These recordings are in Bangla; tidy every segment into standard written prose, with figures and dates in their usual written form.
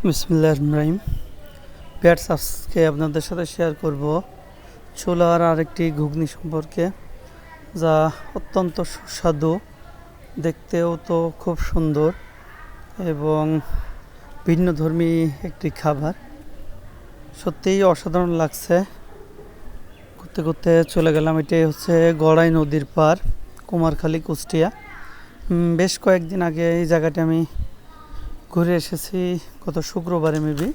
বিসমিল্লাহির রহমানির রহিম। পেটস আজকে আপনাদের সাথে শেয়ার করব ছোলার আরেকটি ঘুগনি সম্পর্কে, যা অত্যন্ত সুস্বাদু, দেখতেও তো খুব সুন্দর এবং ভিন্নধর্মী একটি খাবার। সত্যিই অসাধারণ লাগছে। ঘুরতে ঘুরতে চলে গেলাম। এটাই হচ্ছে গড়াই নদীর পার, কুমারখালী, কুষ্টিয়া। বেশ কয়েকদিন আগে এই জায়গাটি আমি ঘুরে এসেছি, গত শুক্রবারে মেবি।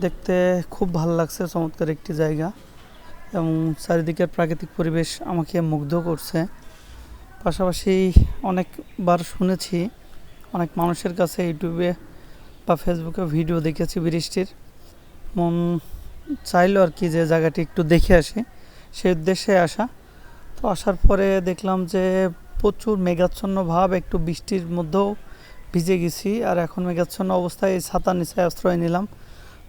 দেখতে খুব ভালো লাগছে, চমৎকার একটি জায়গা এবং চারিদিকের প্রাকৃতিক পরিবেশ আমাকে মুগ্ধ করছে। পাশাপাশি অনেকবার শুনেছি, অনেক মানুষের কাছে ইউটিউবে বা ফেসবুকে ভিডিও দেখেছি বৃষ্টির, মন চাইলো আর কি যে জায়গাটি একটু দেখে আসি, সেই উদ্দেশ্যে আসা। তো আসার পরে দেখলাম যে প্রচুর মেঘাচ্ছন্ন ভাব, একটু বৃষ্টির মধ্যেও ভিজে গেছি। আর এখন মেঘাচ্ছন্ন অবস্থায় এই ছাতার নিচে আশ্রয় নিলাম।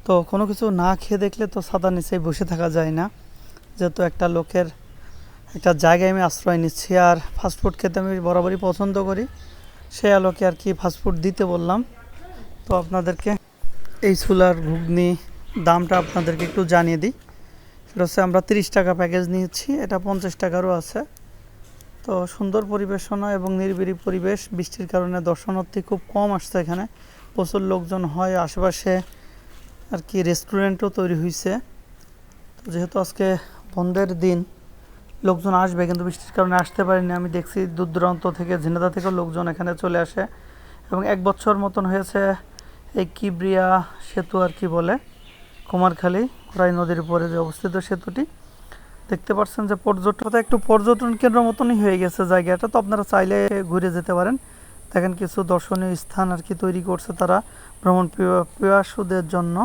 তো কোনো কিছু না খেয়ে দেখলে তো ছাতার নিচেই বসে থাকা যায় না, যেহেতু একটা লোকের একটা জায়গায় আমি আশ্রয় নিচ্ছি। আর ফাস্টফুড খেতে আমি বরাবরই পছন্দ করি, সেই আলোকে আর কি ফাস্টফুড দিতে বললাম। তো আপনাদেরকে এই ছোলার ঘুগনি দামটা আপনাদেরকে একটু জানিয়ে দিই। সেটা হচ্ছে আমরা 30 টাকা প্যাকেজ নিয়েছি, এটা 50 টাকারও আছে। তো সুন্দর পরিবেশনা এবং নিরিবিলি পরিবেশ। বৃষ্টির কারণে দর্শনার্থী খুব কম আসছে এখানে, প্রচুর লোকজন হয়। আশেপাশে আর কি রেস্টুরেন্টও তৈরি হয়েছে। তো যেহেতু আজকে বন্ধের দিন, লোকজন আসবে, কিন্তু বৃষ্টির কারণে আসতে পারিনি। আমি দেখছি দূর দূরান্ত থেকে, ঝিনাইদহ থেকেও লোকজন এখানে চলে আসে। এবং 1 বছর মতন হয়েছে এই কিবরিয়া সেতু আর কি বলে, কুমারখালী খোরাই নদীর উপরে যে অবস্থিত সেতুটি দেখতে পাচ্ছেন, যে একটু পর্যটন কেন্দ্র মতনই হয়ে গেছে জায়গাটা। তো আপনারা চাইলে ঘুরে যেতে পারেন। দেখেন কিছু দর্শনীয় স্থান আর কি তৈরি করছে তারা ভ্রমণ পিপাসুদের জন্য।